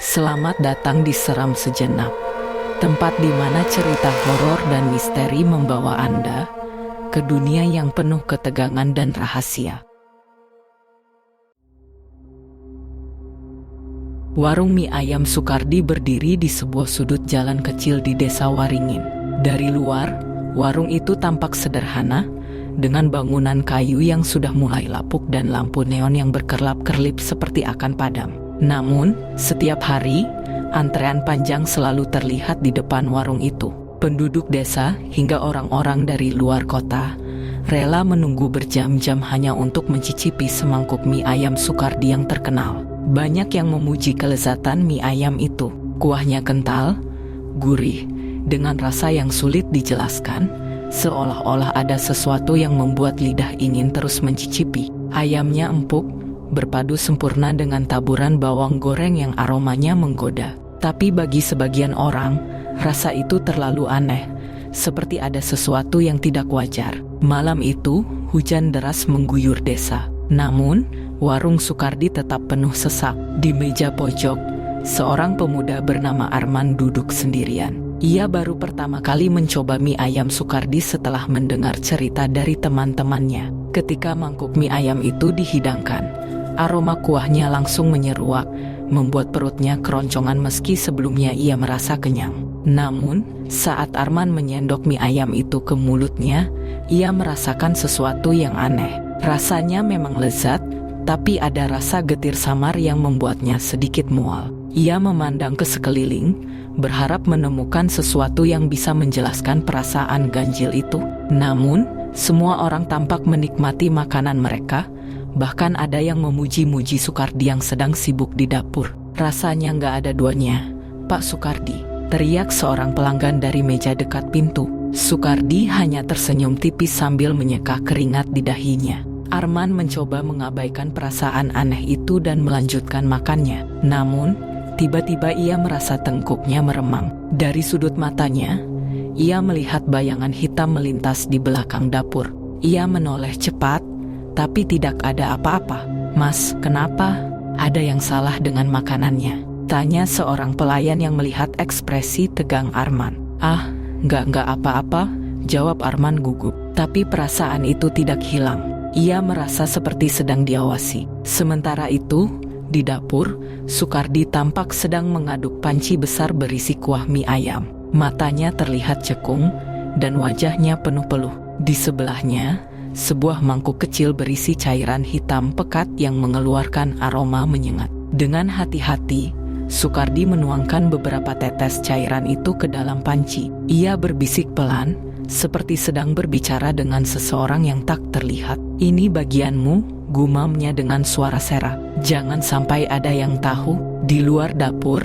Selamat datang di Seram Sejenak, tempat di mana cerita horor dan misteri membawa Anda ke dunia yang penuh ketegangan dan rahasia. Warung mie ayam Sukardi berdiri di sebuah sudut jalan kecil di Desa Waringin. Dari luar, warung itu tampak sederhana, dengan bangunan kayu yang sudah mulai lapuk dan lampu neon yang berkerlap-kerlip seperti akan padam. Namun, setiap hari, antrean panjang selalu terlihat di depan warung itu. Penduduk desa hingga orang-orang dari luar kota rela menunggu berjam-jam hanya untuk mencicipi semangkuk mie ayam Sukardi yang terkenal. Banyak yang memuji kelezatan mie ayam itu. Kuahnya kental, gurih, dengan rasa yang sulit dijelaskan, seolah-olah ada sesuatu yang membuat lidah ingin terus mencicipi. Ayamnya empuk, berpadu sempurna dengan taburan bawang goreng yang aromanya menggoda. Tapi bagi sebagian orang, rasa itu terlalu aneh, seperti ada sesuatu yang tidak wajar. Malam itu, hujan deras mengguyur desa. Namun, warung Sukardi tetap penuh sesak. Di meja pojok, seorang pemuda bernama Arman duduk sendirian. Ia baru pertama kali mencoba mie ayam Sukardi setelah mendengar cerita dari teman-temannya. Ketika mangkuk mie ayam itu dihidangkan, aroma kuahnya langsung menyeruak, membuat perutnya keroncongan meski sebelumnya ia merasa kenyang. Namun, saat Arman menyendok mie ayam itu ke mulutnya, ia merasakan sesuatu yang aneh. Rasanya memang lezat, tapi ada rasa getir samar yang membuatnya sedikit mual. Ia memandang ke sekeliling, berharap menemukan sesuatu yang bisa menjelaskan perasaan ganjil itu. Namun, semua orang tampak menikmati makanan mereka. Bahkan ada yang memuji-muji Sukardi yang sedang sibuk di dapur. Rasanya nggak ada duanya, Pak Sukardi, teriak seorang pelanggan dari meja dekat pintu. Sukardi hanya tersenyum tipis sambil menyeka keringat di dahinya. Arman mencoba mengabaikan perasaan aneh itu dan melanjutkan makannya. Namun, tiba-tiba ia merasa tengkuknya meremang. Dari sudut matanya, ia melihat bayangan hitam melintas di belakang dapur. Ia menoleh cepat, tapi tidak ada apa-apa. "Mas, kenapa? Ada yang salah dengan makanannya?" tanya seorang pelayan yang melihat ekspresi tegang Arman. "Ah, enggak apa-apa," jawab Arman gugup. Tapi perasaan itu tidak hilang. Ia merasa seperti sedang diawasi. Sementara itu, di dapur, Sukardi tampak sedang mengaduk panci besar berisi kuah mie ayam. Matanya terlihat cekung, dan wajahnya penuh peluh. Di sebelahnya, sebuah mangkuk kecil berisi cairan hitam pekat yang mengeluarkan aroma menyengat. Dengan hati-hati, Sukardi menuangkan beberapa tetes cairan itu ke dalam panci. Ia berbisik pelan, seperti sedang berbicara dengan seseorang yang tak terlihat. "Ini bagianmu," gumamnya dengan suara serak. "Jangan sampai ada yang tahu." Di luar dapur,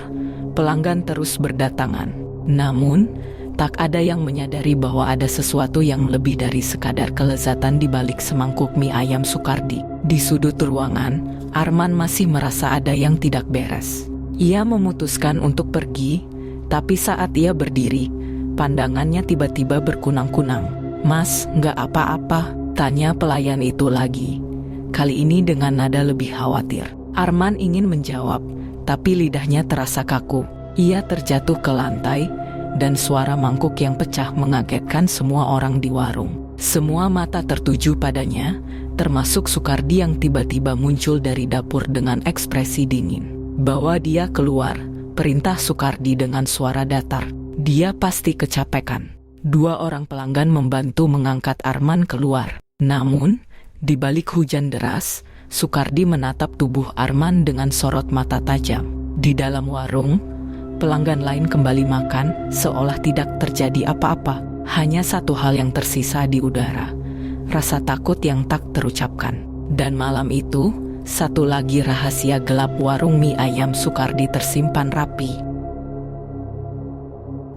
pelanggan terus berdatangan. Namun, tak ada yang menyadari bahwa ada sesuatu yang lebih dari sekadar kelezatan di balik semangkuk mie ayam Sukardi. Di sudut ruangan, Arman masih merasa ada yang tidak beres. Ia memutuskan untuk pergi, tapi saat ia berdiri, pandangannya tiba-tiba berkunang-kunang. "Mas, nggak apa-apa?" tanya pelayan itu lagi, kali ini dengan nada lebih khawatir. Arman ingin menjawab, tapi lidahnya terasa kaku. Ia terjatuh ke lantai, dan suara mangkuk yang pecah mengagetkan semua orang di warung. Semua mata tertuju padanya, termasuk Sukardi yang tiba-tiba muncul dari dapur dengan ekspresi dingin. "Bawa dia keluar," perintah Sukardi dengan suara datar. "Dia pasti kecapekan." Dua orang pelanggan membantu mengangkat Arman keluar. Namun, di balik hujan deras, Sukardi menatap tubuh Arman dengan sorot mata tajam. Di dalam warung, pelanggan lain kembali makan, seolah tidak terjadi apa-apa. Hanya satu hal yang tersisa di udara, rasa takut yang tak terucapkan. Dan malam itu, satu lagi rahasia gelap warung mie ayam Sukardi tersimpan rapi.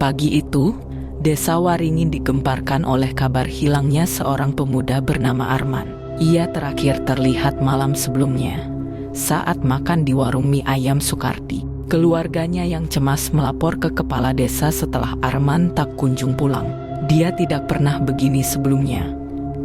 Pagi itu, Desa Waringin digemparkan oleh kabar hilangnya seorang pemuda bernama Arman. Ia terakhir terlihat malam sebelumnya, saat makan di warung mie ayam Sukardi. Keluarganya yang cemas melapor ke kepala desa setelah Arman tak kunjung pulang. "Dia tidak pernah begini sebelumnya,"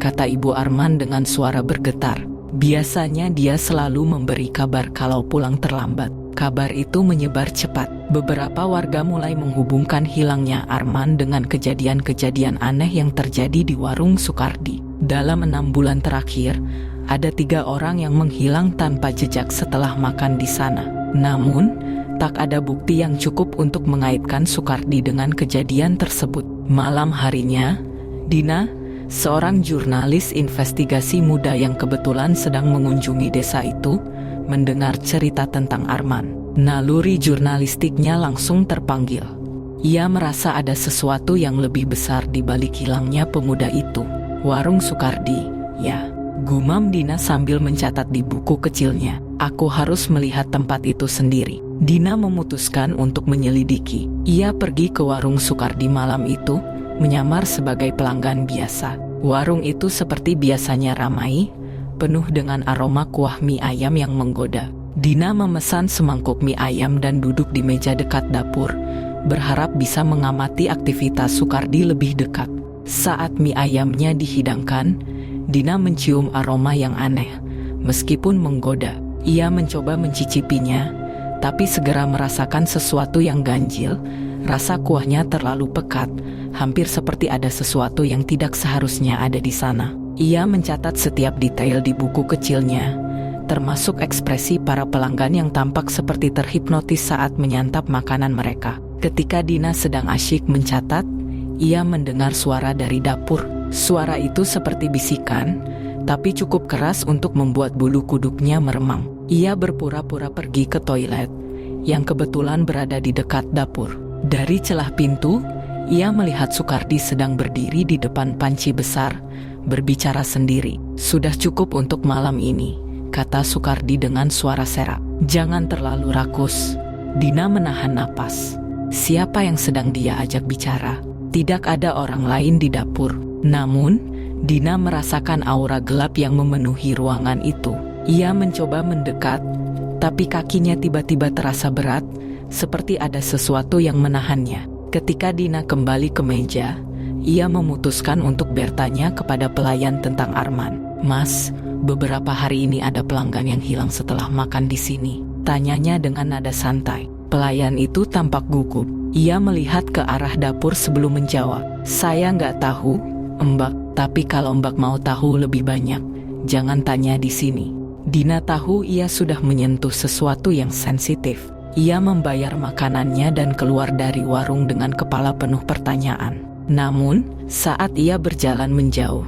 kata ibu Arman dengan suara bergetar. "Biasanya dia selalu memberi kabar kalau pulang terlambat. Kabar itu menyebar cepat. Beberapa warga mulai menghubungkan hilangnya Arman dengan kejadian-kejadian aneh yang terjadi di warung Sukardi. Dalam 6 bulan terakhir, ada 3 orang yang menghilang tanpa jejak setelah makan di sana. Namun, tak ada bukti yang cukup untuk mengaitkan Sukardi dengan kejadian tersebut. Malam harinya, Dina, seorang jurnalis investigasi muda yang kebetulan sedang mengunjungi desa itu, mendengar cerita tentang Arman. Naluri jurnalistiknya langsung terpanggil. Ia merasa ada sesuatu yang lebih besar di balik hilangnya pemuda itu. Warung Sukardi, ya, gumam Dina sambil mencatat di buku kecilnya. Aku harus melihat tempat itu sendiri. Dina memutuskan untuk menyelidiki. Ia pergi ke warung Sukardi malam itu, menyamar sebagai pelanggan biasa. Warung itu seperti biasanya ramai, penuh dengan aroma kuah mie ayam yang menggoda. Dina memesan semangkuk mie ayam dan duduk di meja dekat dapur, berharap bisa mengamati aktivitas Sukardi lebih dekat. Saat mie ayamnya dihidangkan, Dina mencium aroma yang aneh, meskipun menggoda. Ia mencoba mencicipinya, tapi segera merasakan sesuatu yang ganjil. Rasa kuahnya terlalu pekat, hampir seperti ada sesuatu yang tidak seharusnya ada di sana. Ia mencatat setiap detail di buku kecilnya, termasuk ekspresi para pelanggan yang tampak seperti terhipnotis saat menyantap makanan mereka. Ketika Dina sedang asyik mencatat, ia mendengar suara dari dapur. Suara itu seperti bisikan, tapi cukup keras untuk membuat bulu kuduknya meremang. Ia berpura-pura pergi ke toilet, yang kebetulan berada di dekat dapur. Dari celah pintu, ia melihat Sukardi sedang berdiri di depan panci besar, berbicara sendiri. Sudah cukup untuk malam ini, kata Sukardi dengan suara serak. Jangan terlalu rakus. Dina menahan napas. Siapa yang sedang dia ajak bicara? Tidak ada orang lain di dapur. Namun, Dina merasakan aura gelap yang memenuhi ruangan itu. Ia mencoba mendekat, tapi kakinya tiba-tiba terasa berat, seperti ada sesuatu yang menahannya. Ketika Dina kembali ke meja, ia memutuskan untuk bertanya kepada pelayan tentang Arman. Mas, beberapa hari ini ada pelanggan yang hilang setelah makan di sini, tanyanya dengan nada santai. Pelayan itu tampak gugup. Ia melihat ke arah dapur sebelum menjawab. Saya nggak tahu, Mbak, tapi kalau Mbak mau tahu lebih banyak, jangan tanya di sini. Dina tahu ia sudah menyentuh sesuatu yang sensitif. Ia membayar makanannya dan keluar dari warung dengan kepala penuh pertanyaan. Namun, saat ia berjalan menjauh,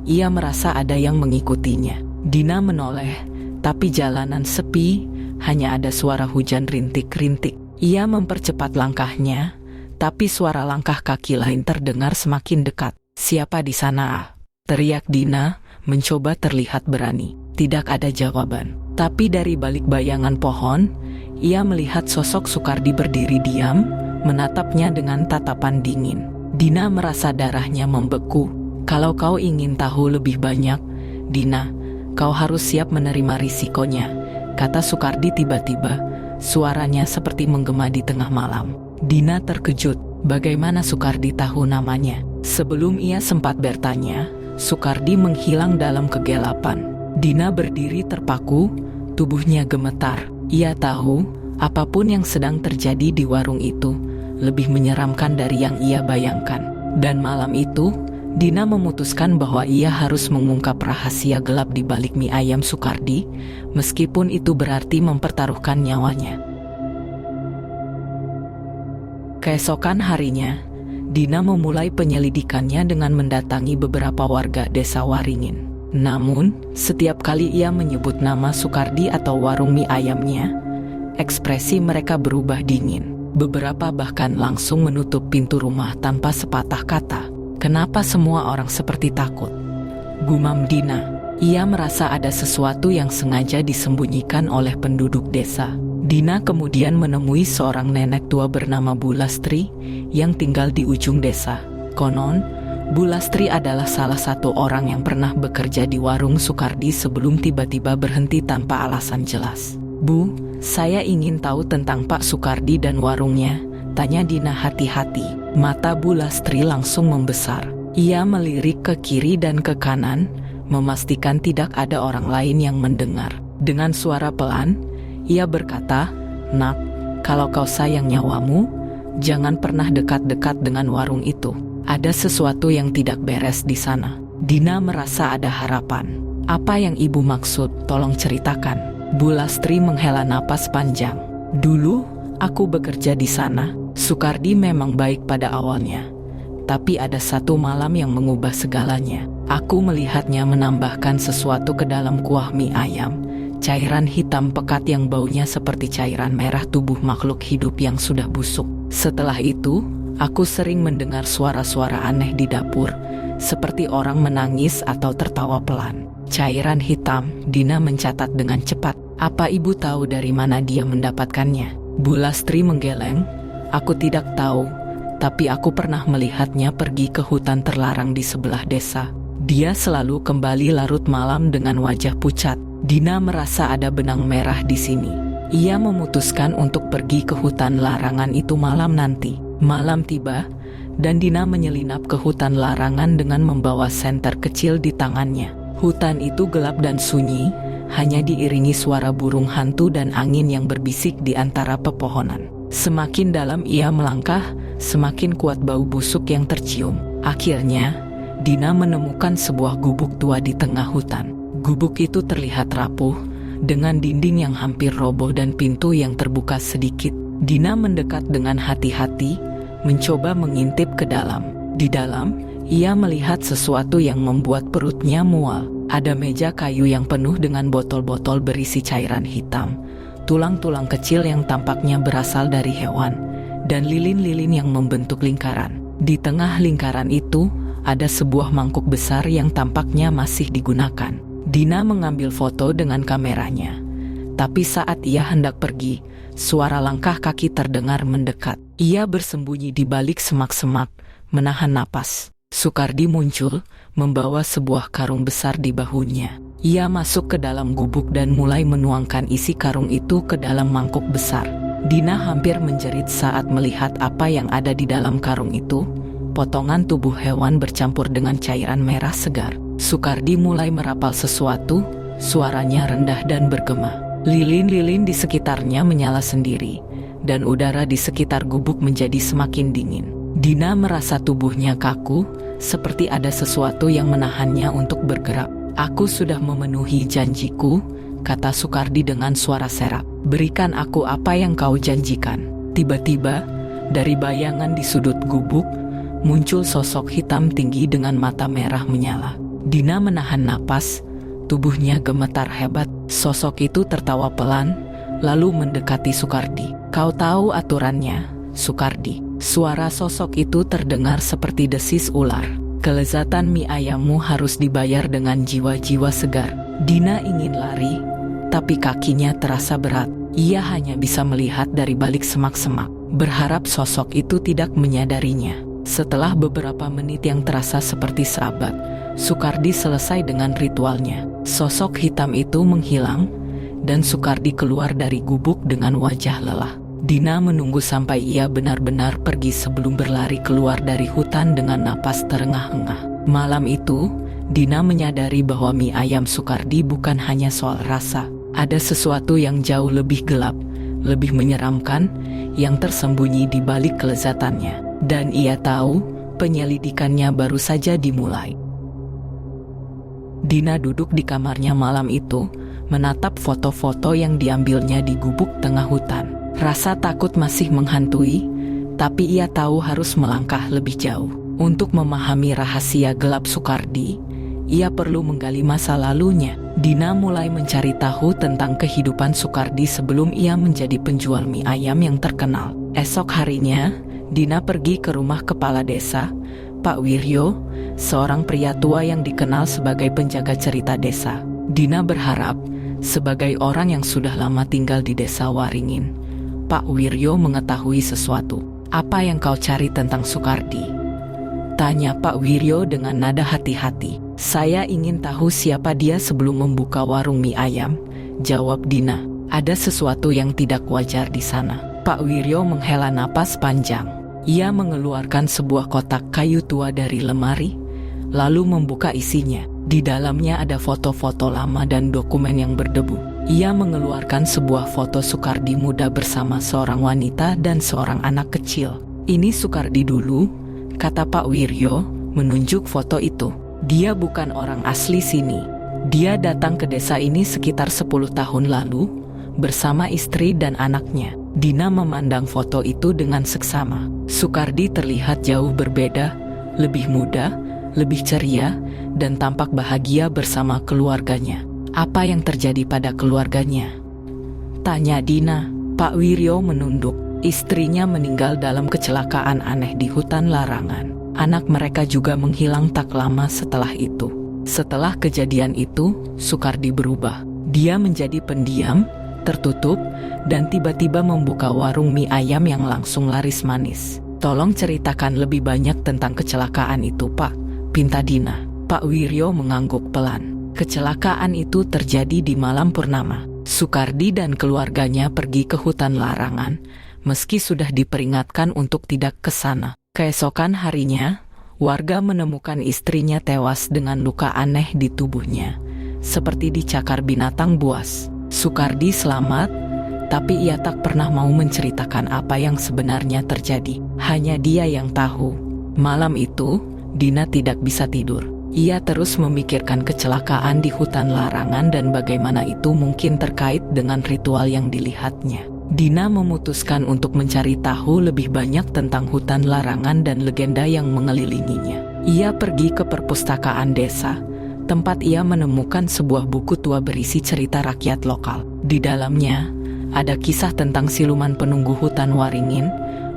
ia merasa ada yang mengikutinya. Dina menoleh, tapi jalanan sepi, hanya ada suara hujan rintik-rintik. Ia mempercepat langkahnya, tapi suara langkah kaki lain terdengar semakin dekat. Siapa di sana? Teriak Dina, mencoba terlihat berani. Tidak ada jawaban. Tapi dari balik bayangan pohon, ia melihat sosok Sukardi berdiri diam, menatapnya dengan tatapan dingin. Dina merasa darahnya membeku. Kalau kau ingin tahu lebih banyak, Dina, kau harus siap menerima risikonya, kata Sukardi tiba-tiba. Suaranya seperti menggema di tengah malam. Dina terkejut. Bagaimana Sukardi tahu namanya? Sebelum ia sempat bertanya, Sukardi menghilang dalam kegelapan. Dina berdiri terpaku, tubuhnya gemetar. Ia tahu, apapun yang sedang terjadi di warung itu lebih menyeramkan dari yang ia bayangkan. Dan malam itu, Dina memutuskan bahwa ia harus mengungkap rahasia gelap di balik mie ayam Sukardi, meskipun itu berarti mempertaruhkan nyawanya. Keesokan harinya, Dina memulai penyelidikannya dengan mendatangi beberapa warga desa Waringin. Namun, setiap kali ia menyebut nama Sukardi atau warung mie ayamnya, ekspresi mereka berubah dingin. Beberapa bahkan langsung menutup pintu rumah tanpa sepatah kata. Kenapa semua orang seperti takut? Gumam Dina. Ia merasa ada sesuatu yang sengaja disembunyikan oleh penduduk desa. Dina kemudian menemui seorang nenek tua bernama Bu Lastri yang tinggal di ujung desa. Konon, Bu Lastri adalah salah satu orang yang pernah bekerja di warung Sukardi sebelum tiba-tiba berhenti tanpa alasan jelas. Bu, saya ingin tahu tentang Pak Sukardi dan warungnya, tanya Dina hati-hati. Mata Bu Lastri langsung membesar. Ia melirik ke kiri dan ke kanan, memastikan tidak ada orang lain yang mendengar. Dengan suara pelan, ia berkata, "Nak, kalau kau sayang nyawamu, jangan pernah dekat-dekat dengan warung itu. Ada sesuatu yang tidak beres di sana." Dina merasa ada harapan. "Apa yang ibu maksud? Tolong ceritakan." Bu Lastri menghela napas panjang. "Dulu, aku bekerja di sana. Sukardi memang baik pada awalnya. Tapi ada satu malam yang mengubah segalanya. Aku melihatnya menambahkan sesuatu ke dalam kuah mie ayam. Cairan hitam pekat yang baunya seperti cairan merah tubuh makhluk hidup yang sudah busuk. Setelah itu, aku sering mendengar suara-suara aneh di dapur, seperti orang menangis atau tertawa pelan. Cairan hitam," Dina mencatat dengan cepat. "Apa ibu tahu dari mana dia mendapatkannya?" Bu Lastri menggeleng. "Aku tidak tahu, tapi aku pernah melihatnya pergi ke hutan terlarang di sebelah desa. Dia selalu kembali larut malam dengan wajah pucat." Dina merasa ada benang merah di sini. Ia memutuskan untuk pergi ke hutan larangan itu malam nanti. Malam tiba, dan Dina menyelinap ke hutan larangan dengan membawa senter kecil di tangannya. Hutan itu gelap dan sunyi, hanya diiringi suara burung hantu dan angin yang berbisik di antara pepohonan. Semakin dalam ia melangkah, semakin kuat bau busuk yang tercium. Akhirnya, Dina menemukan sebuah gubuk tua di tengah hutan. Gubuk itu terlihat rapuh, dengan dinding yang hampir roboh dan pintu yang terbuka sedikit. Dina mendekat dengan hati-hati, mencoba mengintip ke dalam. Di dalam, ia melihat sesuatu yang membuat perutnya mual. Ada meja kayu yang penuh dengan botol-botol berisi cairan hitam, tulang-tulang kecil yang tampaknya berasal dari hewan, dan lilin-lilin yang membentuk lingkaran. Di tengah lingkaran itu, ada sebuah mangkuk besar yang tampaknya masih digunakan. Dina mengambil foto dengan kameranya. Tapi saat ia hendak pergi, suara langkah kaki terdengar mendekat. Ia bersembunyi di balik semak-semak, menahan napas. Sukardi muncul, membawa sebuah karung besar di bahunya. Ia masuk ke dalam gubuk dan mulai menuangkan isi karung itu ke dalam mangkuk besar. Dina hampir menjerit saat melihat apa yang ada di dalam karung itu. Potongan tubuh hewan bercampur dengan cairan merah segar. Sukardi mulai merapal sesuatu, suaranya rendah dan bergema. Lilin-lilin di sekitarnya menyala sendiri, dan udara di sekitar gubuk menjadi semakin dingin. Dina merasa tubuhnya kaku, seperti ada sesuatu yang menahannya untuk bergerak. "Aku sudah memenuhi janjiku," kata Sukardi dengan suara serak. "Berikan aku apa yang kau janjikan." Tiba-tiba, dari bayangan di sudut gubuk, muncul sosok hitam tinggi dengan mata merah menyala. Dina menahan napas, tubuhnya gemetar hebat. Sosok itu tertawa pelan, lalu mendekati Sukardi. "Kau tahu aturannya, Sukardi." Suara sosok itu terdengar seperti desis ular. "Kelezatan mie ayammu harus dibayar dengan jiwa-jiwa segar." Dina ingin lari, tapi kakinya terasa berat. Ia hanya bisa melihat dari balik semak-semak, berharap sosok itu tidak menyadarinya. Setelah beberapa menit yang terasa seperti seabad, Sukardi selesai dengan ritualnya. Sosok hitam itu menghilang, dan Sukardi keluar dari gubuk dengan wajah lelah. Dina menunggu sampai ia benar-benar pergi sebelum berlari keluar dari hutan dengan napas terengah-engah. Malam itu, Dina menyadari bahwa mie ayam Sukardi bukan hanya soal rasa. Ada sesuatu yang jauh lebih gelap, lebih menyeramkan, yang tersembunyi di balik kelezatannya. Dan ia tahu, penyelidikannya baru saja dimulai. Dina duduk di kamarnya malam itu, menatap foto-foto yang diambilnya di gubuk tengah hutan. Rasa takut masih menghantui, tapi ia tahu harus melangkah lebih jauh. Untuk memahami rahasia gelap Sukardi, ia perlu menggali masa lalunya. Dina mulai mencari tahu tentang kehidupan Sukardi sebelum ia menjadi penjual mie ayam yang terkenal. Esok harinya, Dina pergi ke rumah kepala desa, Pak Wiryo, seorang pria tua yang dikenal sebagai penjaga cerita desa. Dina berharap, sebagai orang yang sudah lama tinggal di desa Waringin, Pak Wiryo mengetahui sesuatu. "Apa yang kau cari tentang Sukardi?" tanya Pak Wiryo dengan nada hati-hati. "Saya ingin tahu siapa dia sebelum membuka warung mie ayam," jawab Dina. "Ada sesuatu yang tidak wajar di sana." Pak Wiryo menghela napas panjang. Ia mengeluarkan sebuah kotak kayu tua dari lemari, lalu membuka isinya. Di dalamnya ada foto-foto lama dan dokumen yang berdebu. Ia mengeluarkan sebuah foto Sukardi muda bersama seorang wanita dan seorang anak kecil. "Ini Sukardi dulu," kata Pak Wiryo, menunjuk foto itu. "Dia bukan orang asli sini. Dia datang ke desa ini sekitar 10 tahun lalu bersama istri dan anaknya." Dina memandang foto itu dengan seksama. Sukardi terlihat jauh berbeda, lebih muda, lebih ceria, dan tampak bahagia bersama keluarganya. "Apa yang terjadi pada keluarganya?" tanya Dina. Pak Wiryo menunduk. "Istrinya meninggal dalam kecelakaan aneh di hutan larangan. Anak mereka juga menghilang tak lama setelah itu." Setelah kejadian itu, Sukardi berubah. Dia menjadi pendiam, tertutup, dan tiba-tiba membuka warung mie ayam yang langsung laris manis. "Tolong ceritakan lebih banyak tentang kecelakaan itu, Pak," pinta Dina. Pak Wiryo mengangguk pelan. "Kecelakaan itu terjadi di malam purnama. Sukardi dan keluarganya pergi ke hutan larangan, meski sudah diperingatkan untuk tidak ke sana. Keesokan harinya, warga menemukan istrinya tewas dengan luka aneh di tubuhnya, seperti dicakar binatang buas. Sukardi selamat, tapi ia tak pernah mau menceritakan apa yang sebenarnya terjadi. Hanya dia yang tahu." Malam itu, Dina tidak bisa tidur. Ia terus memikirkan kecelakaan di hutan larangan dan bagaimana itu mungkin terkait dengan ritual yang dilihatnya. Dina memutuskan untuk mencari tahu lebih banyak tentang hutan larangan dan legenda yang mengelilinginya. Ia pergi ke perpustakaan desa, tempat ia menemukan sebuah buku tua berisi cerita rakyat lokal. Di dalamnya, ada kisah tentang siluman penunggu hutan Waringin,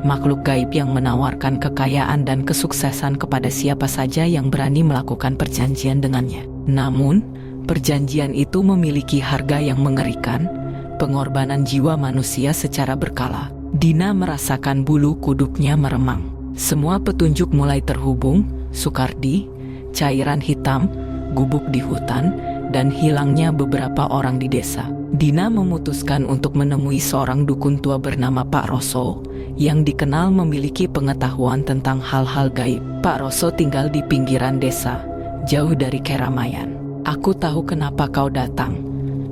makhluk gaib yang menawarkan kekayaan dan kesuksesan kepada siapa saja yang berani melakukan perjanjian dengannya. Namun, perjanjian itu memiliki harga yang mengerikan, pengorbanan jiwa manusia secara berkala. Dina merasakan bulu kuduknya meremang. Semua petunjuk mulai terhubung: Sukardi, cairan hitam, gubuk di hutan, dan hilangnya beberapa orang di desa. Dina memutuskan untuk menemui seorang dukun tua bernama Pak Roso, yang dikenal memiliki pengetahuan tentang hal-hal gaib. Pak Roso tinggal di pinggiran desa, jauh dari keramaian. "Aku tahu kenapa kau datang,"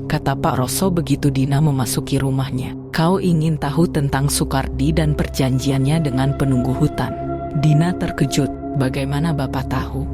kata Pak Roso begitu Dina memasuki rumahnya. "Kau ingin tahu tentang Sukardi dan perjanjiannya dengan penunggu hutan." Dina terkejut. "Bagaimana Bapak tahu?"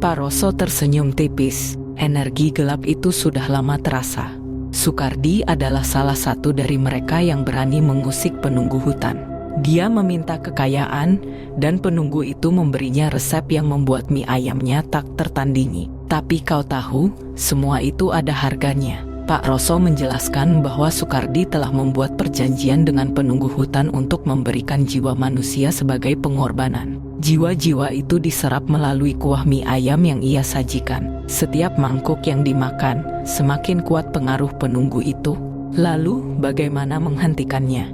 Pak Roso tersenyum tipis. "Energi gelap itu sudah lama terasa. Sukardi adalah salah satu dari mereka yang berani mengusik penunggu hutan. Dia meminta kekayaan, dan penunggu itu memberinya resep yang membuat mie ayamnya tak tertandingi. Tapi kau tahu, semua itu ada harganya." Pak Roso menjelaskan bahwa Sukardi telah membuat perjanjian dengan penunggu hutan untuk memberikan jiwa manusia sebagai pengorbanan. Jiwa-jiwa itu diserap melalui kuah mie ayam yang ia sajikan. Setiap mangkuk yang dimakan, semakin kuat pengaruh penunggu itu. "Lalu, bagaimana menghentikannya?"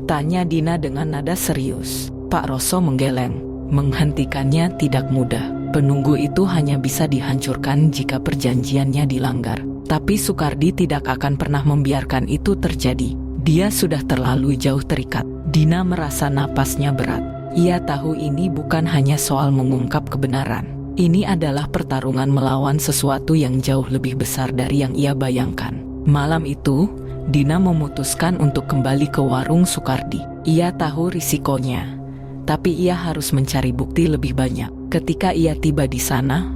tanya Dina dengan nada serius. Pak Roso menggeleng. "Menghentikannya tidak mudah. Penunggu itu hanya bisa dihancurkan jika perjanjiannya dilanggar. Tapi Sukardi tidak akan pernah membiarkan itu terjadi. Dia sudah terlalu jauh terikat." Dina merasa napasnya berat. Ia tahu ini bukan hanya soal mengungkap kebenaran. Ini adalah pertarungan melawan sesuatu yang jauh lebih besar dari yang ia bayangkan. Malam itu, Dina memutuskan untuk kembali ke warung Sukardi. Ia tahu risikonya, tapi ia harus mencari bukti lebih banyak. Ketika ia tiba di sana,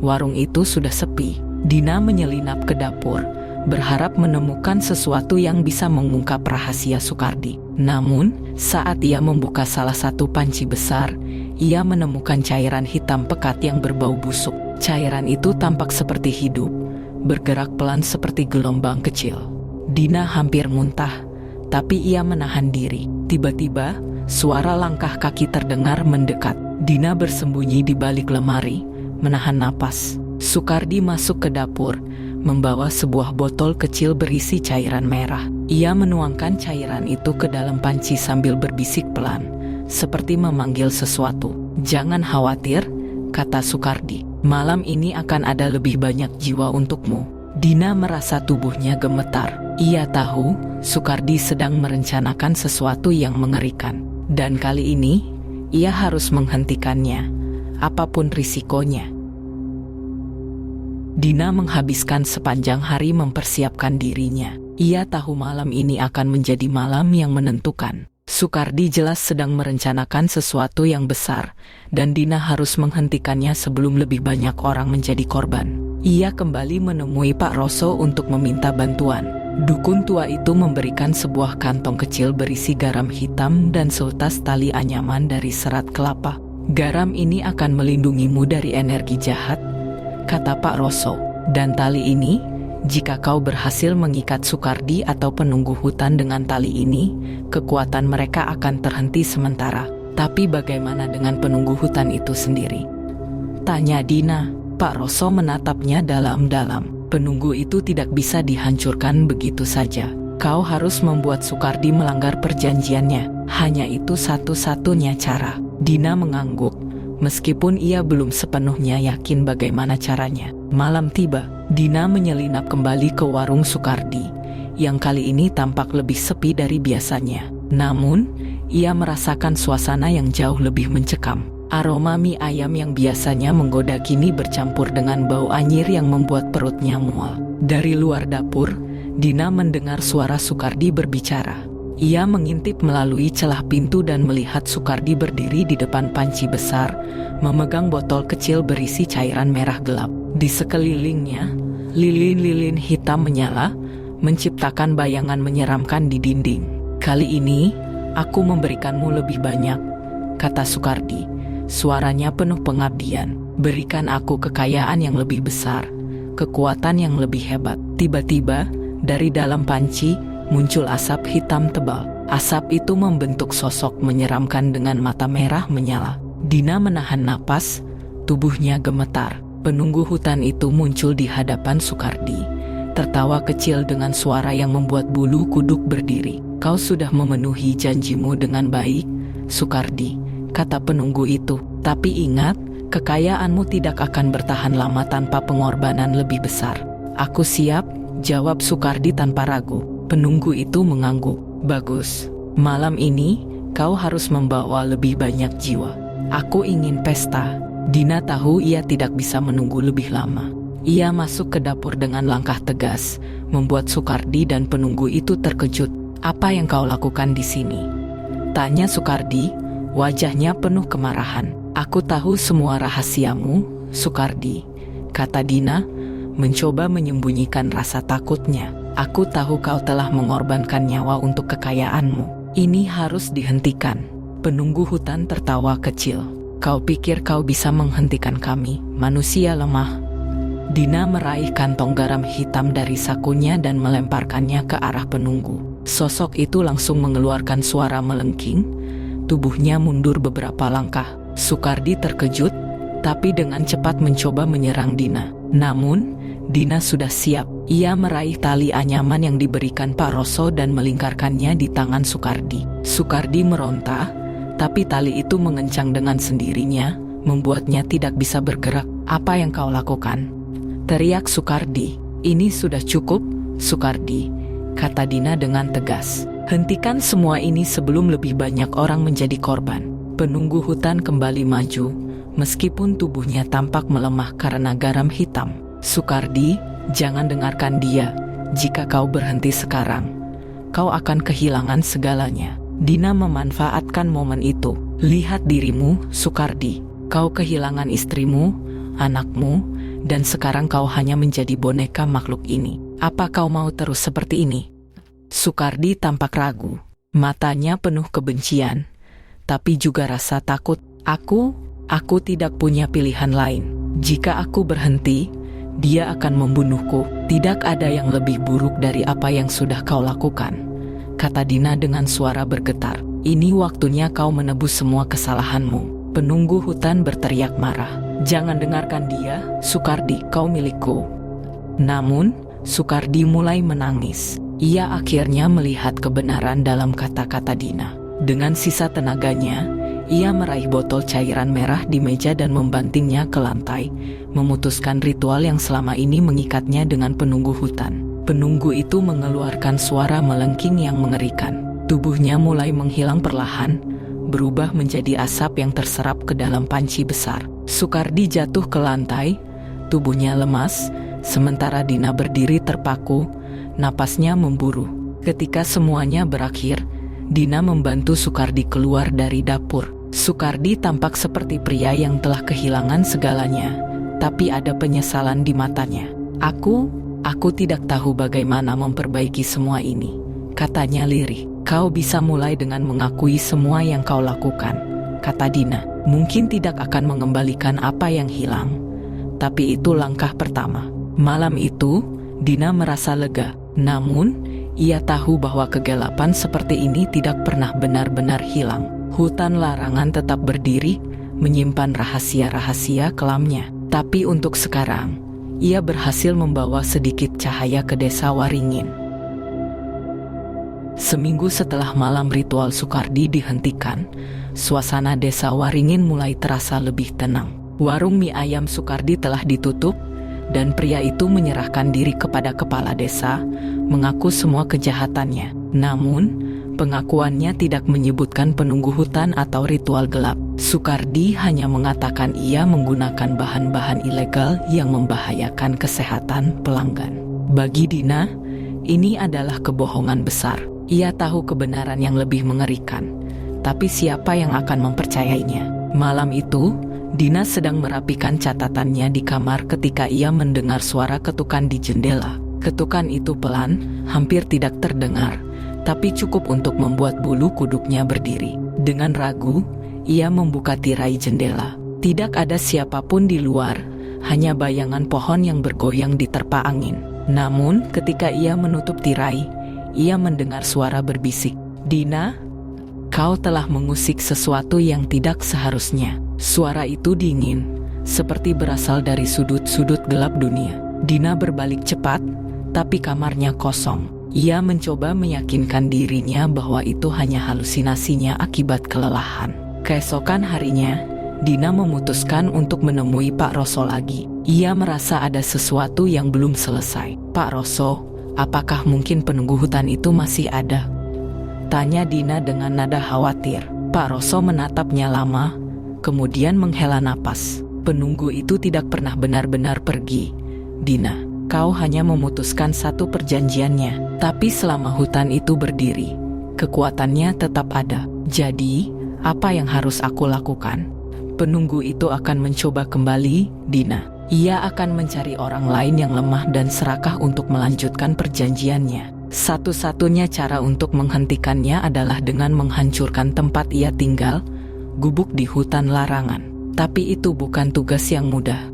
warung itu sudah sepi. Dina menyelinap ke dapur, berharap menemukan sesuatu yang bisa mengungkap rahasia Sukardi. Namun, saat ia membuka salah satu panci besar, ia menemukan cairan hitam pekat yang berbau busuk. Cairan itu tampak seperti hidup, bergerak pelan seperti gelombang kecil. Dina hampir muntah, tapi ia menahan diri. Tiba-tiba, suara langkah kaki terdengar mendekat. Dina bersembunyi di balik lemari, menahan napas. Sukardi masuk ke dapur, membawa sebuah botol kecil berisi cairan merah. Ia menuangkan cairan itu ke dalam panci sambil berbisik pelan, seperti memanggil sesuatu. "Jangan khawatir," kata Sukardi. "Malam ini akan ada lebih banyak jiwa untukmu." Dina merasa tubuhnya gemetar. Ia tahu Sukardi sedang merencanakan sesuatu yang mengerikan. Dan kali ini, ia harus menghentikannya, apapun risikonya. Dina menghabiskan sepanjang hari mempersiapkan dirinya. Ia tahu malam ini akan menjadi malam yang menentukan. Sukardi jelas sedang merencanakan sesuatu yang besar, dan Dina harus menghentikannya sebelum lebih banyak orang menjadi korban. Ia kembali menemui Pak Roso untuk meminta bantuan. Dukun tua itu memberikan sebuah kantong kecil berisi garam hitam dan seutas tali anyaman dari serat kelapa. "Garam ini akan melindungimu dari energi jahat," kata Pak Roso. "Dan tali ini, jika kau berhasil mengikat Sukardi atau penunggu hutan dengan tali ini, kekuatan mereka akan terhenti sementara. Tapi bagaimana dengan penunggu hutan itu sendiri?" tanya Dina. Pak Roso menatapnya dalam-dalam. "Penunggu itu tidak bisa dihancurkan begitu saja. Kau harus membuat Sukardi melanggar perjanjiannya. Hanya itu satu-satunya cara." Dina mengangguk, meskipun ia belum sepenuhnya yakin bagaimana caranya. Malam tiba. Dina menyelinap kembali ke warung Sukardi, yang kali ini tampak lebih sepi dari biasanya. Namun, ia merasakan suasana yang jauh lebih mencekam. Aroma mie ayam yang biasanya menggoda kini bercampur dengan bau anyir yang membuat perutnya mual. Dari luar dapur, Dina mendengar suara Sukardi berbicara. Ia mengintip melalui celah pintu dan melihat Sukardi berdiri di depan panci besar, memegang botol kecil berisi cairan merah gelap. Di sekelilingnya, lilin-lilin hitam menyala, menciptakan bayangan menyeramkan di dinding. "Kali ini, aku memberikanmu lebih banyak," kata Sukardi. Suaranya penuh pengabdian. "Berikan aku kekayaan yang lebih besar, kekuatan yang lebih hebat." Tiba-tiba, dari dalam panci, muncul asap hitam tebal. Asap itu membentuk sosok menyeramkan dengan mata merah menyala. Dina menahan napas, tubuhnya gemetar. Penunggu hutan itu muncul di hadapan Sukardi, tertawa kecil dengan suara yang membuat bulu kuduk berdiri. "Kau sudah memenuhi janjimu dengan baik, Sukardi," kata penunggu itu. "Tapi ingat, kekayaanmu tidak akan bertahan lama tanpa pengorbanan lebih besar." "Aku siap," jawab Sukardi tanpa ragu. Penunggu itu mengangguk. "Bagus. Malam ini, kau harus membawa lebih banyak jiwa. Aku ingin pesta." Dina tahu ia tidak bisa menunggu lebih lama. Ia masuk ke dapur dengan langkah tegas, membuat Sukardi dan penunggu itu terkejut. "Apa yang kau lakukan di sini?" tanya Sukardi, wajahnya penuh kemarahan. "Aku tahu semua rahasiamu, Sukardi," kata Dina, mencoba menyembunyikan rasa takutnya. "Aku tahu kau telah mengorbankan nyawa untuk kekayaanmu. Ini harus dihentikan." Penunggu hutan tertawa kecil. "Kau pikir kau bisa menghentikan kami, manusia lemah?" Dina meraih kantong garam hitam dari sakunya dan melemparkannya ke arah penunggu. Sosok itu langsung mengeluarkan suara melengking. Tubuhnya mundur beberapa langkah. Sukardi terkejut, tapi dengan cepat mencoba menyerang Dina. Namun, Dina sudah siap. Ia meraih tali anyaman yang diberikan Pak Roso dan melingkarkannya di tangan Sukardi. Sukardi meronta, tapi tali itu mengencang dengan sendirinya, membuatnya tidak bisa bergerak. "Apa yang kau lakukan?" teriak Sukardi. "Ini sudah cukup, Sukardi," kata Dina dengan tegas. "Hentikan semua ini sebelum lebih banyak orang menjadi korban." Penunggu hutan kembali maju, meskipun tubuhnya tampak melemah karena garam hitam. "Sukardi, jangan dengarkan dia. Jika kau berhenti sekarang, kau akan kehilangan segalanya." Dina memanfaatkan momen itu. "Lihat dirimu, Sukardi. Kau kehilangan istrimu, anakmu, dan sekarang kau hanya menjadi boneka makhluk ini. Apa kau mau terus seperti ini?" Sukardi tampak ragu. Matanya penuh kebencian, tapi juga rasa takut. Aku tidak punya pilihan lain. Jika aku berhenti, dia akan membunuhku. Tidak ada yang lebih buruk dari apa yang sudah kau lakukan," kata Dina dengan suara bergetar. "Ini waktunya kau menebus semua kesalahanmu." Penunggu hutan berteriak marah. "Jangan dengarkan dia, Sukardi, kau milikku." Namun, Sukardi mulai menangis. Ia akhirnya melihat kebenaran dalam kata-kata Dina. Dengan sisa tenaganya, ia meraih botol cairan merah di meja dan membantingnya ke lantai, memutuskan ritual yang selama ini mengikatnya dengan penunggu hutan. Penunggu itu mengeluarkan suara melengking yang mengerikan. Tubuhnya mulai menghilang perlahan, berubah menjadi asap yang terserap ke dalam panci besar. Sukardi jatuh ke lantai, tubuhnya lemas, sementara Dina berdiri terpaku, napasnya memburu. Ketika semuanya berakhir, Dina membantu Sukardi keluar dari dapur. Sukardi tampak seperti pria yang telah kehilangan segalanya, tapi ada penyesalan di matanya. Aku tidak tahu bagaimana memperbaiki semua ini, katanya lirih. Kau bisa mulai dengan mengakui semua yang kau lakukan, kata Dina. Mungkin tidak akan mengembalikan apa yang hilang, tapi itu langkah pertama. Malam itu, Dina merasa lega. Namun, ia tahu bahwa kegelapan seperti ini tidak pernah benar-benar hilang. Hutan larangan tetap berdiri, menyimpan rahasia-rahasia kelamnya. Tapi untuk sekarang, ia berhasil membawa sedikit cahaya ke desa Waringin. Seminggu setelah malam ritual Sukardi dihentikan, suasana desa Waringin mulai terasa lebih tenang. Warung mie ayam Sukardi telah ditutup, dan pria itu menyerahkan diri kepada kepala desa, mengaku semua kejahatannya. Namun, pengakuannya tidak menyebutkan penunggu hutan atau ritual gelap. Sukardi hanya mengatakan ia menggunakan bahan-bahan ilegal yang membahayakan kesehatan pelanggan. Bagi Dina, ini adalah kebohongan besar. Ia tahu kebenaran yang lebih mengerikan, tapi siapa yang akan mempercayainya? Malam itu, Dina sedang merapikan catatannya di kamar ketika ia mendengar suara ketukan di jendela. Ketukan itu pelan, hampir tidak terdengar, tapi cukup untuk membuat bulu kuduknya berdiri. Dengan ragu, ia membuka tirai jendela. Tidak ada siapapun di luar, hanya bayangan pohon yang bergoyang diterpa angin. Namun, ketika ia menutup tirai, ia mendengar suara berbisik. Dina, kau telah mengusik sesuatu yang tidak seharusnya. Suara itu dingin, seperti berasal dari sudut-sudut gelap dunia. Dina berbalik cepat, tapi kamarnya kosong. Ia mencoba meyakinkan dirinya bahwa itu hanya halusinasinya akibat kelelahan. Keesokan harinya, Dina memutuskan untuk menemui Pak Roso lagi. Ia merasa ada sesuatu yang belum selesai. Pak Roso, apakah mungkin penunggu hutan itu masih ada? Tanya Dina dengan nada khawatir. Pak Roso menatapnya lama, kemudian menghela napas. Penunggu itu tidak pernah benar-benar pergi. Dina, kau hanya memutuskan satu perjanjiannya. Tapi selama hutan itu berdiri, kekuatannya tetap ada. Jadi, apa yang harus aku lakukan? Penunggu itu akan mencoba kembali, Dina. Ia akan mencari orang lain yang lemah dan serakah untuk melanjutkan perjanjiannya. Satu-satunya cara untuk menghentikannya adalah dengan menghancurkan tempat ia tinggal, gubuk di hutan larangan. Tapi itu bukan tugas yang mudah.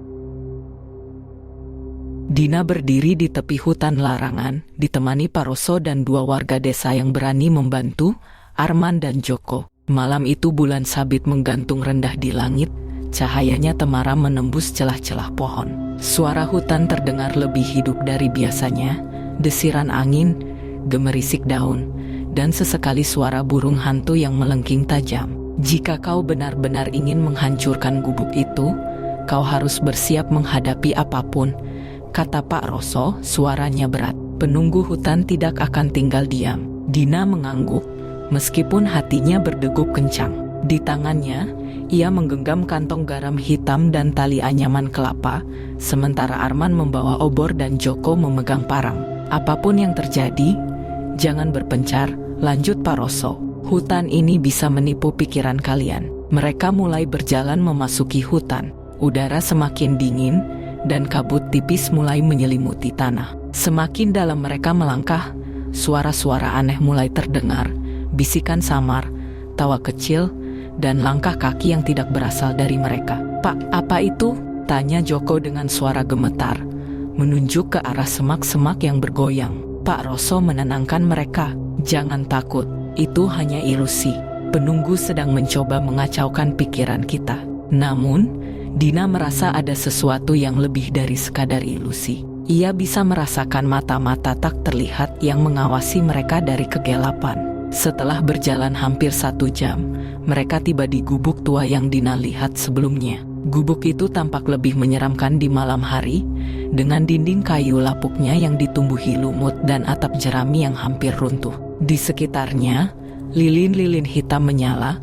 Dina berdiri di tepi hutan larangan, ditemani Pak Roso dan dua warga desa yang berani membantu, Arman dan Joko. Malam itu bulan sabit menggantung rendah di langit. Cahayanya temaram menembus celah-celah pohon. Suara hutan terdengar lebih hidup dari biasanya, desiran angin, gemerisik daun, dan sesekali suara burung hantu yang melengking tajam. Jika kau benar-benar ingin menghancurkan gubuk itu, kau harus bersiap menghadapi apapun, kata Pak Roso, suaranya berat. Penunggu hutan tidak akan tinggal diam. Dina mengangguk, meskipun hatinya berdegup kencang. Di tangannya, ia menggenggam kantong garam hitam dan tali anyaman kelapa, sementara Arman membawa obor dan Joko memegang parang. Apapun yang terjadi, jangan berpencar, lanjut Pak Roso. Hutan ini bisa menipu pikiran kalian. Mereka mulai berjalan memasuki hutan. Udara semakin dingin, dan kabut tipis mulai menyelimuti tanah. Semakin dalam mereka melangkah, suara-suara aneh mulai terdengar, bisikan samar, tawa kecil, dan langkah kaki yang tidak berasal dari mereka. Pak, apa itu? Tanya Joko dengan suara gemetar, menunjuk ke arah semak-semak yang bergoyang. Pak Roso menenangkan mereka. Jangan takut, itu hanya ilusi. Penunggu sedang mencoba mengacaukan pikiran kita. Namun, Dina merasa ada sesuatu yang lebih dari sekadar ilusi. Ia bisa merasakan mata-mata tak terlihat yang mengawasi mereka dari kegelapan. Setelah berjalan hampir 1 jam, mereka tiba di gubuk tua yang Dina lihat sebelumnya. Gubuk itu tampak lebih menyeramkan di malam hari, dengan dinding kayu lapuknya yang ditumbuhi lumut dan atap jerami yang hampir runtuh. Di sekitarnya, lilin-lilin hitam menyala,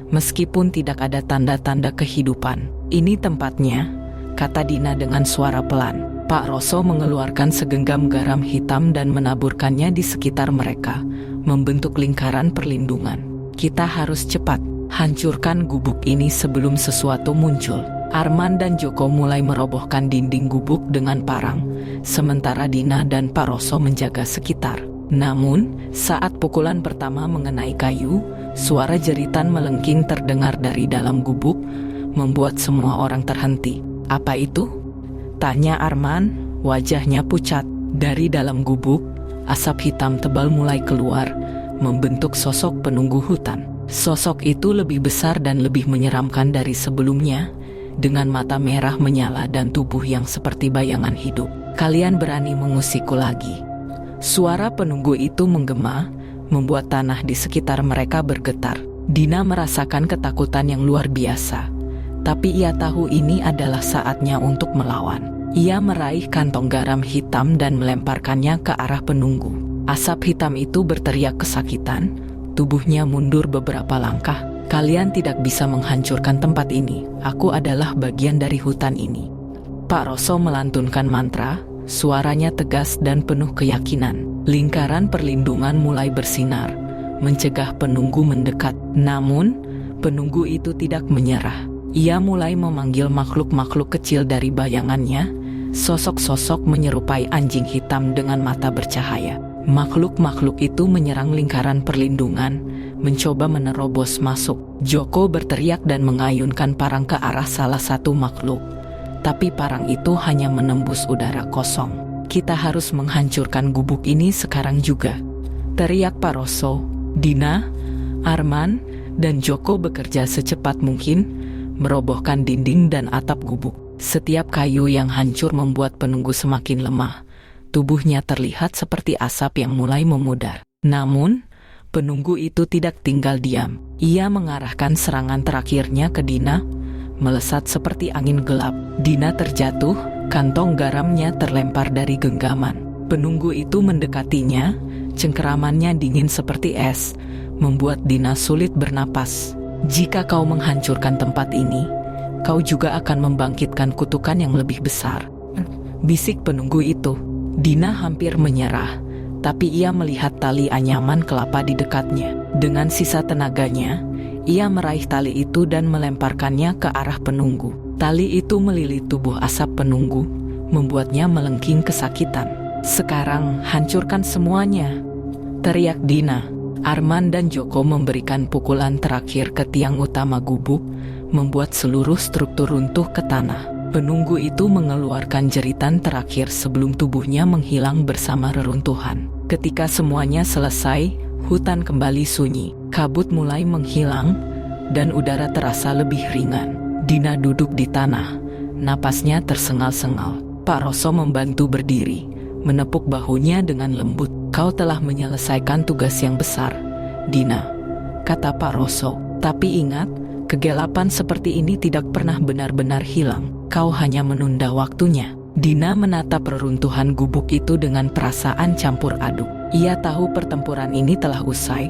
meskipun tidak ada tanda-tanda kehidupan. Ini tempatnya, kata Dina dengan suara pelan. Pak Roso mengeluarkan segenggam garam hitam dan menaburkannya di sekitar mereka, membentuk lingkaran perlindungan. Kita harus cepat, hancurkan gubuk ini sebelum sesuatu muncul. Arman dan Joko mulai merobohkan dinding gubuk dengan parang, sementara Dina dan Pak Roso menjaga sekitar. Namun, saat pukulan pertama mengenai kayu, suara jeritan melengking terdengar dari dalam gubuk, membuat semua orang terhenti. "Apa itu?" tanya Arman, wajahnya pucat. Dari dalam gubuk, asap hitam tebal mulai keluar, membentuk sosok penunggu hutan. Sosok itu lebih besar dan lebih menyeramkan dari sebelumnya, dengan mata merah menyala dan tubuh yang seperti bayangan hidup. "Kalian berani mengusikku lagi?" Suara penunggu itu menggema, membuat tanah di sekitar mereka bergetar. Dina merasakan ketakutan yang luar biasa, tapi ia tahu ini adalah saatnya untuk melawan. Ia meraih kantong garam hitam dan melemparkannya ke arah penunggu. Asap hitam itu berteriak kesakitan, tubuhnya mundur beberapa langkah. "Kalian tidak bisa menghancurkan tempat ini. Aku adalah bagian dari hutan ini." Pak Roso melantunkan mantra, suaranya tegas dan penuh keyakinan. Lingkaran perlindungan mulai bersinar, mencegah penunggu mendekat. Namun, penunggu itu tidak menyerah. Ia mulai memanggil makhluk-makhluk kecil dari bayangannya, sosok-sosok menyerupai anjing hitam dengan mata bercahaya. Makhluk-makhluk itu menyerang lingkaran perlindungan, mencoba menerobos masuk. Joko berteriak dan mengayunkan parang ke arah salah satu makhluk, tapi parang itu hanya menembus udara kosong. "Kita harus menghancurkan gubuk ini sekarang juga," teriak Pak Roso. Dina, Arman, dan Joko bekerja secepat mungkin, merobohkan dinding dan atap gubuk. Setiap kayu yang hancur membuat penunggu semakin lemah. Tubuhnya terlihat seperti asap yang mulai memudar. Namun, penunggu itu tidak tinggal diam. Ia mengarahkan serangan terakhirnya ke Dina, melesat seperti angin gelap. Dina terjatuh, kantong garamnya terlempar dari genggaman. Penunggu itu mendekatinya, cengkeramannya dingin seperti es, membuat Dina sulit bernapas. "Jika kau menghancurkan tempat ini, kau juga akan membangkitkan kutukan yang lebih besar," bisik penunggu itu. Dina hampir menyerah, tapi ia melihat tali anyaman kelapa di dekatnya. Dengan sisa tenaganya, ia meraih tali itu dan melemparkannya ke arah penunggu. Tali itu melilit tubuh asap penunggu, membuatnya melengking kesakitan. "Sekarang hancurkan semuanya," teriak Dina. Arman dan Joko memberikan pukulan terakhir ke tiang utama gubuk, membuat seluruh struktur runtuh ke tanah. Penunggu itu mengeluarkan jeritan terakhir sebelum tubuhnya menghilang bersama reruntuhan. Ketika semuanya selesai, hutan kembali sunyi. Kabut mulai menghilang, dan udara terasa lebih ringan. Dina duduk di tanah, napasnya tersengal-sengal. Pak Roso membantu berdiri, menepuk bahunya dengan lembut. "Kau telah menyelesaikan tugas yang besar, Dina," kata Pak Roso. "Tapi ingat, kegelapan seperti ini tidak pernah benar-benar hilang. Kau hanya menunda waktunya." Dina menatap reruntuhan gubuk itu dengan perasaan campur aduk. Ia tahu pertempuran ini telah usai,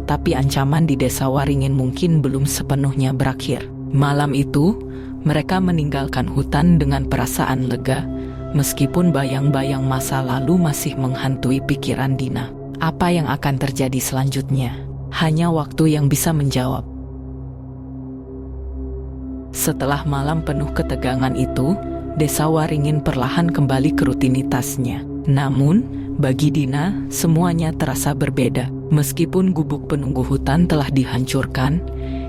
tapi ancaman di Desa Waringin mungkin belum sepenuhnya berakhir. Malam itu, mereka meninggalkan hutan dengan perasaan lega, meskipun bayang-bayang masa lalu masih menghantui pikiran Dina. Apa yang akan terjadi selanjutnya? Hanya waktu yang bisa menjawab. Setelah malam penuh ketegangan itu, Desa Waringin perlahan kembali ke rutinitasnya. Namun, bagi Dina, semuanya terasa berbeda. Meskipun gubuk penunggu hutan telah dihancurkan,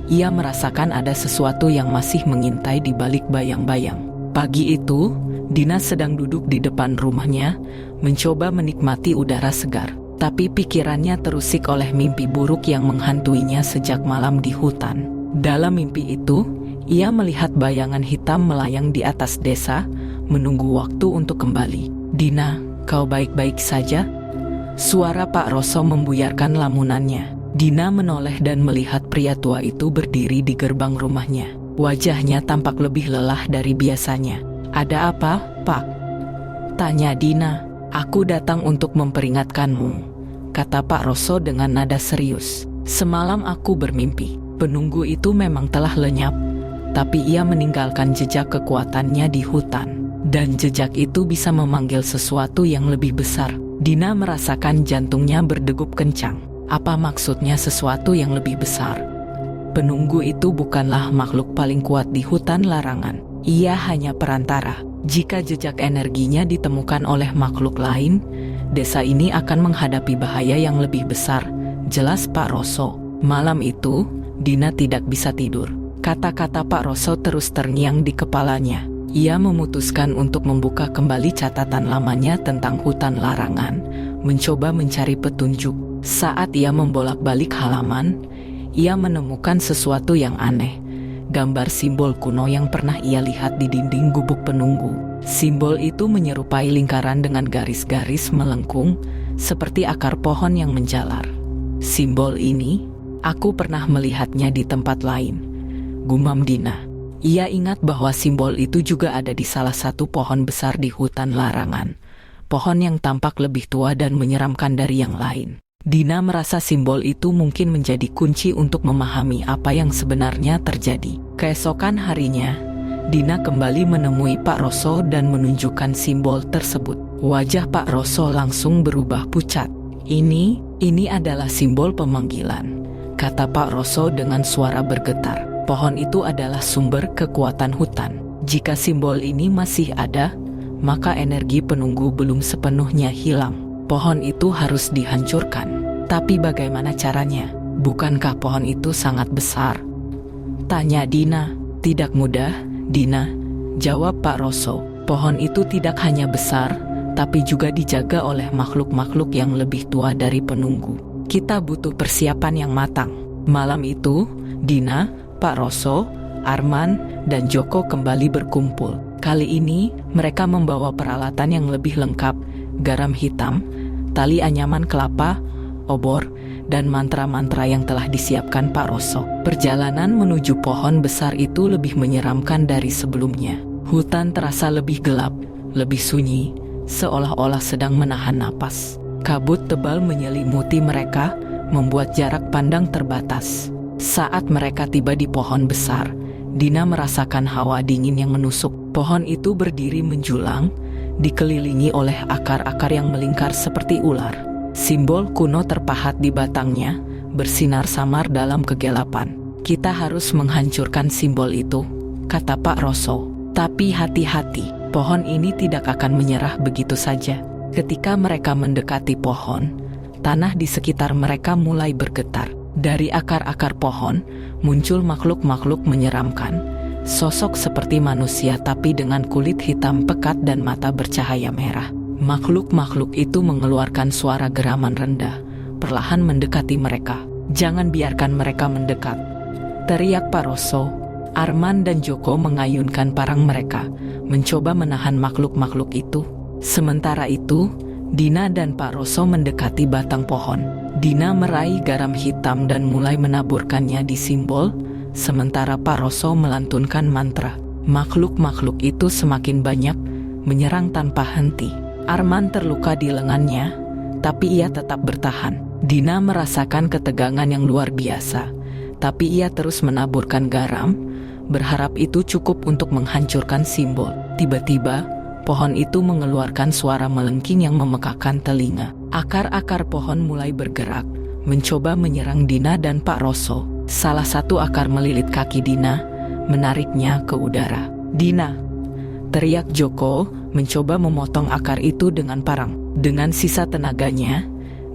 ia merasakan ada sesuatu yang masih mengintai di balik bayang-bayang. Pagi itu, Dina sedang duduk di depan rumahnya, mencoba menikmati udara segar. Tapi pikirannya terusik oleh mimpi buruk yang menghantuinya sejak malam di hutan. Dalam mimpi itu, ia melihat bayangan hitam melayang di atas desa, menunggu waktu untuk kembali. "Dina, kau baik-baik saja?" Suara Pak Roso membuyarkan lamunannya. Dina menoleh dan melihat pria tua itu berdiri di gerbang rumahnya. Wajahnya tampak lebih lelah dari biasanya. "Ada apa, Pak?" tanya Dina. "Aku datang untuk memperingatkanmu," kata Pak Roso dengan nada serius. "Semalam aku bermimpi. Penunggu itu memang telah lenyap, tapi ia meninggalkan jejak kekuatannya di hutan. Dan jejak itu bisa memanggil sesuatu yang lebih besar. Dina merasakan jantungnya berdegup kencang. Apa maksudnya sesuatu yang lebih besar? Penunggu itu bukanlah makhluk paling kuat di hutan larangan. Ia hanya perantara. Jika jejak energinya ditemukan oleh makhluk lain, desa ini akan menghadapi bahaya yang lebih besar, jelas Pak Roso. Malam itu, Dina tidak bisa tidur. Kata-kata Pak Roso terus terngiang di kepalanya. Ia memutuskan untuk membuka kembali catatan lamanya tentang hutan larangan, mencoba mencari petunjuk. Saat ia membolak-balik halaman, ia menemukan sesuatu yang aneh. Gambar simbol kuno yang pernah ia lihat di dinding gubuk penunggu. Simbol itu menyerupai lingkaran dengan garis-garis melengkung, seperti akar pohon yang menjalar. Simbol ini, aku pernah melihatnya di tempat lain, gumam Dina. Ia ingat bahwa simbol itu juga ada di salah satu pohon besar di hutan larangan. Pohon yang tampak lebih tua dan menyeramkan dari yang lain. Dina merasa simbol itu mungkin menjadi kunci untuk memahami apa yang sebenarnya terjadi. Keesokan harinya, Dina kembali menemui Pak Roso dan menunjukkan simbol tersebut. Wajah Pak Roso langsung berubah pucat. Ini adalah simbol pemanggilan, kata Pak Roso dengan suara bergetar. Pohon itu adalah sumber kekuatan hutan. Jika simbol ini masih ada, maka energi penunggu belum sepenuhnya hilang. Pohon itu harus dihancurkan. Tapi bagaimana caranya? Bukankah pohon itu sangat besar? Tanya Dina. Tidak mudah, Dina, jawab Pak Roso. Pohon itu tidak hanya besar, tapi juga dijaga oleh makhluk-makhluk yang lebih tua dari penunggu. Kita butuh persiapan yang matang. Malam itu, Dina, Pak Roso, Arman, dan Joko kembali berkumpul. Kali ini, mereka membawa peralatan yang lebih lengkap, garam hitam, tali anyaman kelapa, obor, dan mantra-mantra yang telah disiapkan Pak Roso. Perjalanan menuju pohon besar itu lebih menyeramkan dari sebelumnya. Hutan terasa lebih gelap, lebih sunyi, seolah-olah sedang menahan napas. Kabut tebal menyelimuti mereka, membuat jarak pandang terbatas. Saat mereka tiba di pohon besar, Dina merasakan hawa dingin yang menusuk. Pohon itu berdiri menjulang, dikelilingi oleh akar-akar yang melingkar seperti ular. Simbol kuno terpahat di batangnya, bersinar samar dalam kegelapan. Kita harus menghancurkan simbol itu, kata Pak Roso. Tapi hati-hati, pohon ini tidak akan menyerah begitu saja. Ketika mereka mendekati pohon, tanah di sekitar mereka mulai bergetar. Dari akar-akar pohon, muncul makhluk-makhluk menyeramkan. Sosok seperti manusia tapi dengan kulit hitam pekat dan mata bercahaya merah. Makhluk-makhluk itu mengeluarkan suara geraman rendah, perlahan mendekati mereka. Jangan biarkan mereka mendekat, teriak Pak Roso. Arman dan Joko mengayunkan parang mereka, mencoba menahan makhluk-makhluk itu. Sementara itu, Dina dan Pak Roso mendekati batang pohon. Dina meraih garam hitam dan mulai menaburkannya di simbol, sementara Pak Roso melantunkan mantra. Makhluk-makhluk itu semakin banyak, menyerang tanpa henti. Arman terluka di lengannya, tapi ia tetap bertahan. Dina merasakan ketegangan yang luar biasa, tapi ia terus menaburkan garam, berharap itu cukup untuk menghancurkan simbol. Tiba-tiba, pohon itu mengeluarkan suara melengking yang memekakkan telinga. Akar-akar pohon mulai bergerak, mencoba menyerang Dina dan Pak Roso. Salah satu akar melilit kaki Dina, menariknya ke udara. Dina, teriak Joko, mencoba memotong akar itu dengan parang. Dengan sisa tenaganya,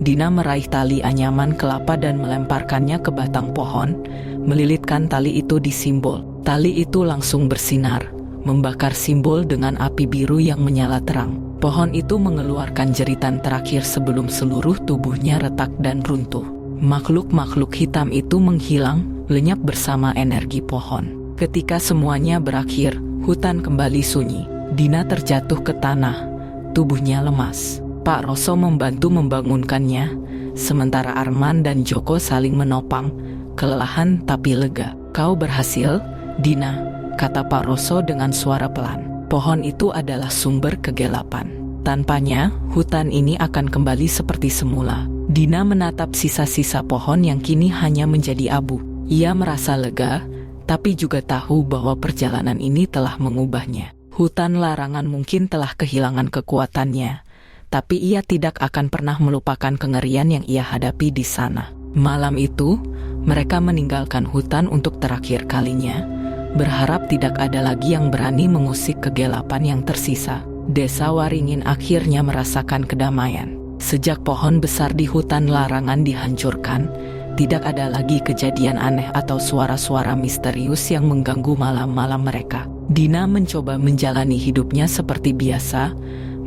Dina meraih tali anyaman kelapa dan melemparkannya ke batang pohon, melilitkan tali itu di simbol. Tali itu langsung bersinar, membakar simbol dengan api biru yang menyala terang. Pohon itu mengeluarkan jeritan terakhir sebelum seluruh tubuhnya retak dan runtuh. Makhluk-makhluk hitam itu menghilang, lenyap bersama energi pohon. Ketika semuanya berakhir, hutan kembali sunyi. Dina terjatuh ke tanah, tubuhnya lemas. Pak Roso membantu membangunkannya, sementara Arman dan Joko saling menopang, kelelahan tapi lega. Kau berhasil, Dina, kata Pak Roso dengan suara pelan. Pohon itu adalah sumber kegelapan. Tanpanya, hutan ini akan kembali seperti semula. Dina menatap sisa-sisa pohon yang kini hanya menjadi abu. Ia merasa lega, tapi juga tahu bahwa perjalanan ini telah mengubahnya. Hutan larangan mungkin telah kehilangan kekuatannya, tapi ia tidak akan pernah melupakan kengerian yang ia hadapi di sana. Malam itu, mereka meninggalkan hutan untuk terakhir kalinya, berharap tidak ada lagi yang berani mengusik kegelapan yang tersisa. Desa Waringin akhirnya merasakan kedamaian. Sejak pohon besar di hutan larangan dihancurkan, tidak ada lagi kejadian aneh atau suara-suara misterius yang mengganggu malam-malam mereka. Dina mencoba menjalani hidupnya seperti biasa,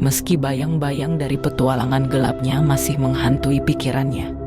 meski bayang-bayang dari petualangan gelapnya masih menghantui pikirannya.